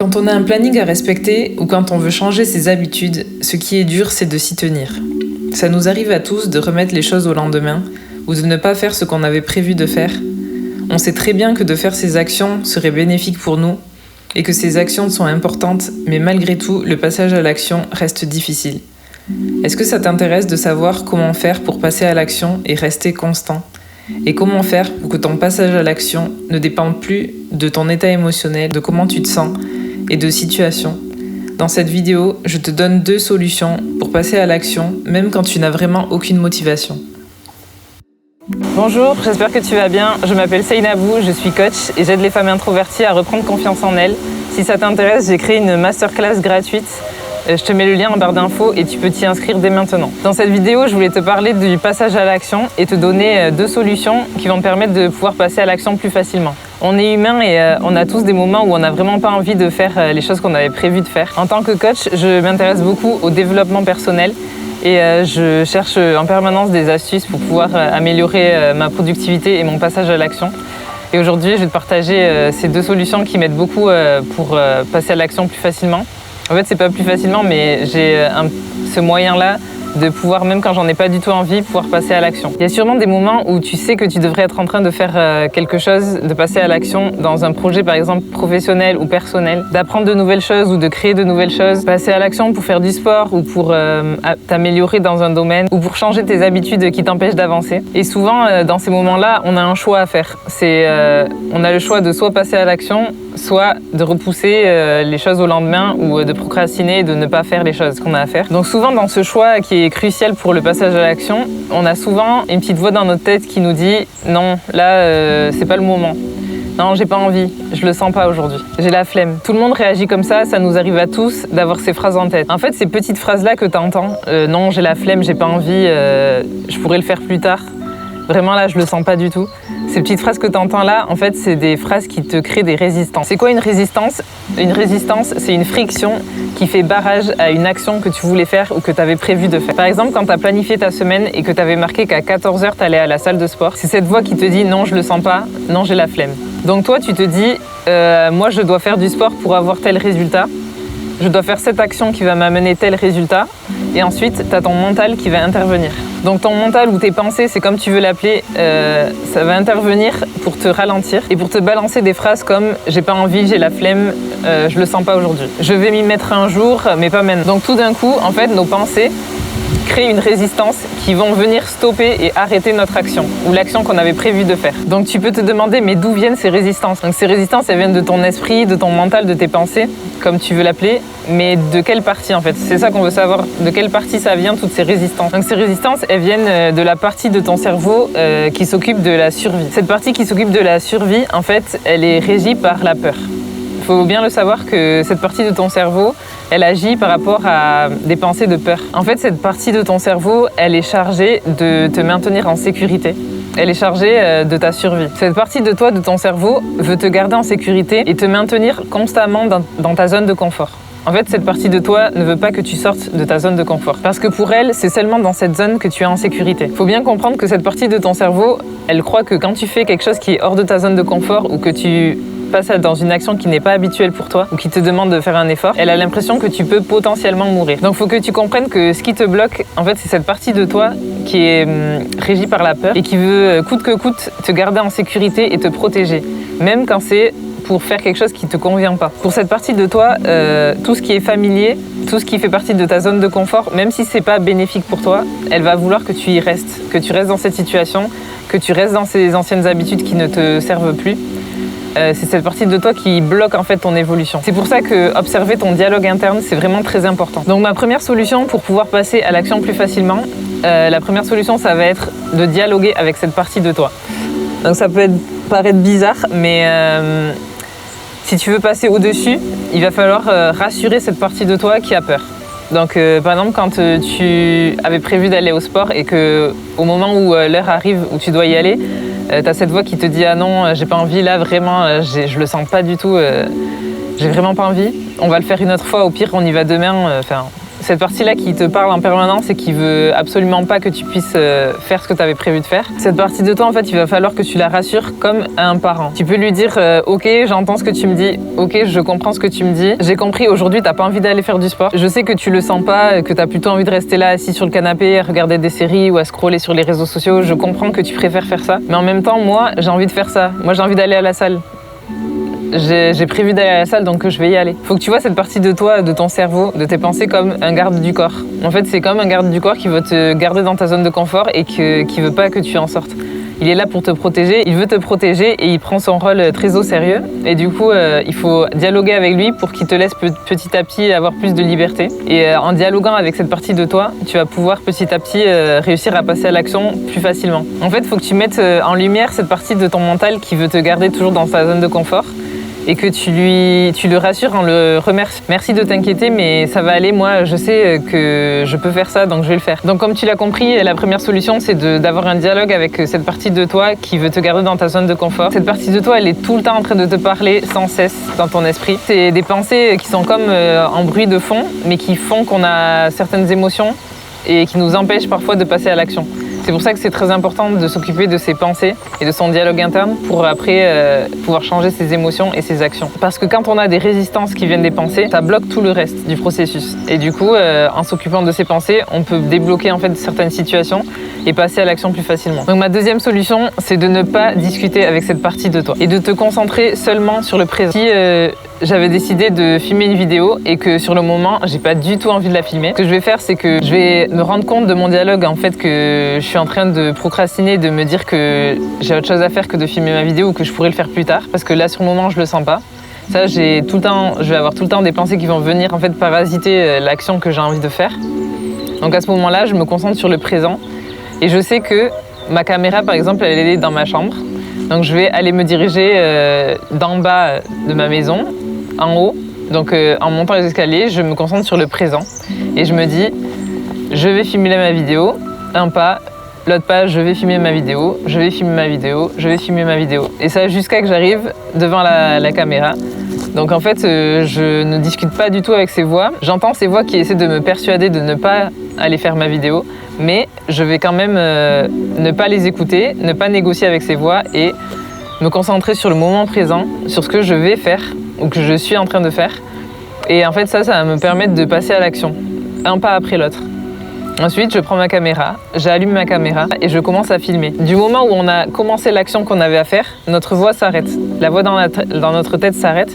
Quand on a un planning à respecter ou quand on veut changer ses habitudes, ce qui est dur, c'est de s'y tenir. Ça nous arrive à tous de remettre les choses au lendemain ou de ne pas faire ce qu'on avait prévu de faire. On sait très bien que de faire ces actions serait bénéfique pour nous et que ces actions sont importantes, mais malgré tout, le passage à l'action reste difficile. Est-ce que ça t'intéresse de savoir comment faire pour passer à l'action et rester constant ? Et comment faire pour que ton passage à l'action ne dépende plus de ton état émotionnel, de comment tu te sens et de situations. Dans cette vidéo, je te donne 2 solutions pour passer à l'action, même quand tu n'as vraiment aucune motivation. Bonjour, j'espère que tu vas bien. Je m'appelle Seynabou, je suis coach et j'aide les femmes introverties à reprendre confiance en elles. Si ça t'intéresse, j'ai créé une masterclass gratuite. Je te mets le lien en barre d'infos et tu peux t'y inscrire dès maintenant. Dans cette vidéo, je voulais te parler du passage à l'action et te donner 2 solutions qui vont te permettre de pouvoir passer à l'action plus facilement. On est humain et on a tous des moments où on n'a vraiment pas envie de faire les choses qu'on avait prévu de faire. En tant que coach, je m'intéresse beaucoup au développement personnel et je cherche en permanence des astuces pour pouvoir améliorer ma productivité et mon passage à l'action. Et aujourd'hui, je vais te partager ces 2 solutions qui m'aident beaucoup pour passer à l'action plus facilement. En fait, c'est pas plus facilement, mais j'ai ce moyen-là de pouvoir, même quand j'en ai pas du tout envie, pouvoir passer à l'action. Il y a sûrement des moments où tu sais que tu devrais être en train de faire quelque chose, de passer à l'action dans un projet par exemple professionnel ou personnel, d'apprendre de nouvelles choses ou de créer de nouvelles choses, passer à l'action pour faire du sport ou pour t'améliorer dans un domaine ou pour changer tes habitudes qui t'empêchent d'avancer. Et souvent, dans ces moments-là, on a un choix à faire. On a le choix de soit passer à l'action, soit de repousser les choses au lendemain ou de procrastiner et de ne pas faire les choses qu'on a à faire. Donc souvent dans ce choix qui est crucial pour le passage à l'action, on a souvent une petite voix dans notre tête qui nous dit « Non, là, c'est pas le moment. Non, j'ai pas envie, je le sens pas aujourd'hui. J'ai la flemme. » Tout le monde réagit comme ça nous arrive à tous d'avoir ces phrases en tête. En fait, ces petites phrases-là que tu entends, non, j'ai la flemme, j'ai pas envie, je pourrais le faire plus tard. Vraiment là, je le sens pas du tout. Ces petites phrases que tu entends là, en fait, c'est des phrases qui te créent des résistances. C'est quoi une résistance ? Une résistance, c'est une friction qui fait barrage à une action que tu voulais faire ou que tu avais prévu de faire. Par exemple, quand tu as planifié ta semaine et que tu avais marqué qu'à 14h, tu allais à la salle de sport, c'est cette voix qui te dit « Non, je le sens pas, non, j'ai la flemme ». Donc toi, tu te dis « Moi, je dois faire du sport pour avoir tel résultat. Je dois faire cette action qui va m'amener tel résultat. » Et ensuite, tu as ton mental qui va intervenir. Donc ton mental ou tes pensées, c'est comme tu veux l'appeler, ça va intervenir pour te ralentir et pour te balancer des phrases comme « j'ai pas envie, j'ai la flemme, je le sens pas aujourd'hui. Je vais m'y mettre un jour, mais pas maintenant. » Donc tout d'un coup, en fait, nos pensées créent une résistance qui vont venir stopper et arrêter notre action ou l'action qu'on avait prévu de faire. Donc tu peux te demander mais d'où viennent ces résistances ? Donc ces résistances, elles viennent de ton esprit, de ton mental, de tes pensées, comme tu veux l'appeler, mais de quelle partie en fait ? C'est ça qu'on veut savoir, de quelle partie ça vient toutes ces résistances. Donc ces résistances, elles viennent de la partie de ton cerveau qui s'occupe de la survie. Cette partie qui s'occupe de la survie, en fait, elle est régie par la peur. Il faut bien le savoir que cette partie de ton cerveau, elle agit par rapport à des pensées de peur. En fait, cette partie de ton cerveau, elle est chargée de te maintenir en sécurité. Elle est chargée de ta survie. Cette partie de toi, de ton cerveau, veut te garder en sécurité et te maintenir constamment dans ta zone de confort. En fait, cette partie de toi ne veut pas que tu sortes de ta zone de confort. Parce que pour elle, c'est seulement dans cette zone que tu es en sécurité. Il faut bien comprendre que cette partie de ton cerveau, elle croit que quand tu fais quelque chose qui est hors de ta zone de confort ou que tu passes dans une action qui n'est pas habituelle pour toi ou qui te demande de faire un effort, elle a l'impression que tu peux potentiellement mourir. Donc il faut que tu comprennes que ce qui te bloque, en fait, c'est cette partie de toi qui est régie par la peur et qui veut coûte que coûte te garder en sécurité et te protéger, même quand c'est pour faire quelque chose qui ne te convient pas. Pour cette partie de toi, tout ce qui est familier, tout ce qui fait partie de ta zone de confort, même si ce n'est pas bénéfique pour toi, elle va vouloir que tu y restes, que tu restes dans cette situation, que tu restes dans ces anciennes habitudes qui ne te servent plus. C'est cette partie de toi qui bloque en fait ton évolution. C'est pour ça que observer ton dialogue interne, c'est vraiment très important. Donc ma première solution pour pouvoir passer à l'action plus facilement, la première solution, ça va être de dialoguer avec cette partie de toi. Donc ça peut paraître bizarre, mais si tu veux passer au-dessus, il va falloir rassurer cette partie de toi qui a peur. Donc par exemple, quand tu avais prévu d'aller au sport et qu'au moment où l'heure arrive, où tu dois y aller, tu as cette voix qui te dit « Ah non, j'ai pas envie là, vraiment, je le sens pas du tout, j'ai vraiment pas envie. On va le faire une autre fois, au pire on y va demain. » Cette partie-là qui te parle en permanence et qui veut absolument pas que tu puisses faire ce que tu avais prévu de faire. Cette partie de toi, en fait, il va falloir que tu la rassures comme un parent. Tu peux lui dire ok, j'entends ce que tu me dis, ok, je comprends ce que tu me dis. J'ai compris, aujourd'hui, t'as pas envie d'aller faire du sport. Je sais que tu le sens pas, que t'as plutôt envie de rester là assis sur le canapé, à regarder des séries ou à scroller sur les réseaux sociaux. Je comprends que tu préfères faire ça. Mais en même temps, moi, j'ai envie de faire ça. Moi, j'ai envie d'aller à la salle. J'ai prévu d'aller à la salle, donc je vais y aller. Faut que tu vois cette partie de toi, de ton cerveau, de tes pensées comme un garde du corps. En fait, c'est comme un garde du corps qui veut te garder dans ta zone de confort et qui veut pas que tu en sortes. Il est là pour te protéger, il veut te protéger et il prend son rôle très au sérieux. Et du coup, il faut dialoguer avec lui pour qu'il te laisse petit à petit avoir plus de liberté. Et en dialoguant avec cette partie de toi, tu vas pouvoir petit à petit réussir à passer à l'action plus facilement. En fait, il faut que tu mettes en lumière cette partie de ton mental qui veut te garder toujours dans ta zone de confort. Et que tu le rassures en le remerciant. Merci de t'inquiéter, mais ça va aller, moi je sais que je peux faire ça, donc je vais le faire. Donc comme tu l'as compris, la première solution c'est d'avoir un dialogue avec cette partie de toi qui veut te garder dans ta zone de confort. Cette partie de toi, elle est tout le temps en train de te parler sans cesse dans ton esprit. C'est des pensées qui sont comme en bruit de fond, mais qui font qu'on a certaines émotions et qui nous empêchent parfois de passer à l'action. C'est pour ça que c'est très important de s'occuper de ses pensées et de son dialogue interne pour après pouvoir changer ses émotions et ses actions. Parce que quand on a des résistances qui viennent des pensées, ça bloque tout le reste du processus. Et du coup, en s'occupant de ses pensées, on peut débloquer en fait certaines situations et passer à l'action plus facilement. Donc ma deuxième solution, c'est de ne pas discuter avec cette partie de toi et de te concentrer seulement sur le présent. Si j'avais décidé de filmer une vidéo et que sur le moment, j'ai pas du tout envie de la filmer, ce que je vais faire, c'est que je vais me rendre compte de mon dialogue, en fait, que je suis en train de procrastiner, de me dire que j'ai autre chose à faire que de filmer ma vidéo ou que je pourrais le faire plus tard, parce que là, sur le moment, je le sens pas. Ça, je vais avoir tout le temps des pensées qui vont venir, en fait, parasiter l'action que j'ai envie de faire. Donc à ce moment-là, je me concentre sur le présent et je sais que ma caméra, par exemple, elle est dans ma chambre. Donc je vais aller me diriger d'en bas de ma maison, en haut. Donc en montant les escaliers, je me concentre sur le présent. Et je me dis, je vais filmer ma vidéo, un pas, l'autre pas, je vais filmer ma vidéo, je vais filmer ma vidéo, je vais filmer ma vidéo. Et ça jusqu'à que j'arrive devant la caméra. Donc en fait, je ne discute pas du tout avec ces voix. J'entends ces voix qui essaient de me persuader de ne pas aller faire ma vidéo, mais je vais quand même ne pas les écouter, ne pas négocier avec ces voix et me concentrer sur le moment présent, sur ce que je vais faire ou que je suis en train de faire. Et en fait, ça va me permettre de passer à l'action, un pas après l'autre. Ensuite, je prends ma caméra, j'allume ma caméra et je commence à filmer. Du moment où on a commencé l'action qu'on avait à faire, notre voix s'arrête. La voix dans notre tête s'arrête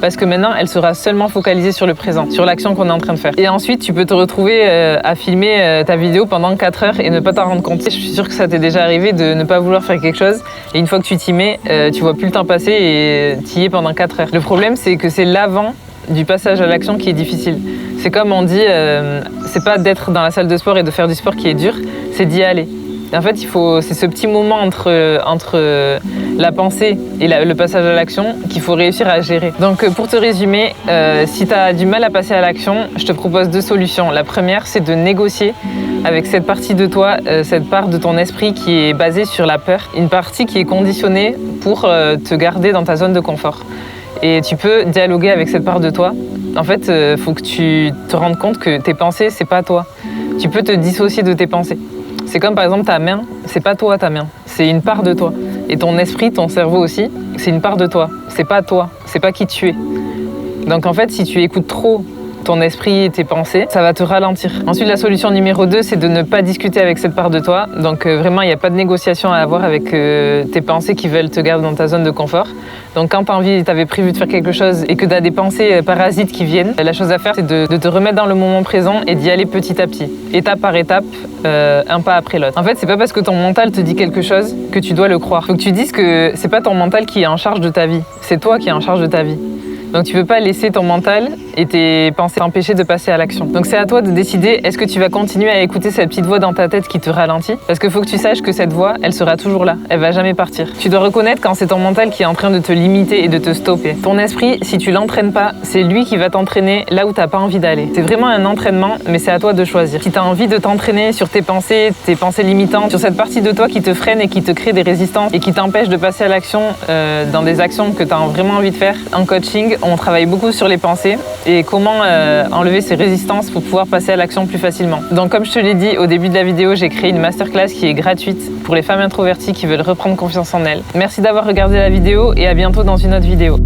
parce que maintenant, elle sera seulement focalisée sur le présent, sur l'action qu'on est en train de faire. Et ensuite, tu peux te retrouver à filmer ta vidéo pendant 4 heures et ne pas t'en rendre compte. Je suis sûre que ça t'est déjà arrivé de ne pas vouloir faire quelque chose et une fois que tu t'y mets, tu vois plus le temps passer et tu y es pendant 4 heures. Le problème, c'est que c'est l'avant du passage à l'action qui est difficile. C'est comme on dit, c'est pas d'être dans la salle de sport et de faire du sport qui est dur, c'est d'y aller. Et en fait, c'est ce petit moment entre la pensée et le passage à l'action qu'il faut réussir à gérer. Donc pour te résumer, si tu as du mal à passer à l'action, je te propose 2 solutions. La première, c'est de négocier avec cette partie de toi, cette part de ton esprit qui est basée sur la peur, une partie qui est conditionnée pour te garder dans ta zone de confort. Et tu peux dialoguer avec cette part de toi. En fait, il faut que tu te rendes compte que tes pensées, c'est pas toi. Tu peux te dissocier de tes pensées. C'est comme par exemple ta main, c'est pas toi ta main, c'est une part de toi. Et ton esprit, ton cerveau aussi, c'est une part de toi. C'est pas toi, c'est pas qui tu es. Donc en fait, si tu écoutes trop ton esprit et tes pensées, ça va te ralentir. Ensuite, la solution numéro 2, c'est de ne pas discuter avec cette part de toi. Donc vraiment, il n'y a pas de négociation à avoir avec tes pensées qui veulent te garder dans ta zone de confort. Donc quand tu avais prévu de faire quelque chose et que tu as des pensées parasites qui viennent, la chose à faire, c'est de te remettre dans le moment présent et d'y aller petit à petit, étape par étape, un pas après l'autre. En fait, c'est pas parce que ton mental te dit quelque chose que tu dois le croire. Faut que tu dises que c'est pas ton mental qui est en charge de ta vie, c'est toi qui es en charge de ta vie. Donc tu ne peux pas laisser ton mental et tes pensées t'empêcher de passer à l'action. Donc c'est à toi de décider, est-ce que tu vas continuer à écouter cette petite voix dans ta tête qui te ralentit? Parce qu'il faut que tu saches que cette voix, elle sera toujours là, elle va jamais partir. Tu dois reconnaître quand c'est ton mental qui est en train de te limiter et de te stopper. Ton esprit, si tu l'entraînes pas, c'est lui qui va t'entraîner là où tu n'as pas envie d'aller. C'est vraiment un entraînement, mais c'est à toi de choisir. Si tu as envie de t'entraîner sur tes pensées limitantes, sur cette partie de toi qui te freine et qui te crée des résistances et qui t'empêche de passer à l'action dans des actions que tu as vraiment envie de faire, en coaching, on travaille beaucoup sur les pensées et comment enlever ces résistances pour pouvoir passer à l'action plus facilement. Donc comme je te l'ai dit au début de la vidéo, j'ai créé une masterclass qui est gratuite pour les femmes introverties qui veulent reprendre confiance en elles. Merci d'avoir regardé la vidéo et à bientôt dans une autre vidéo.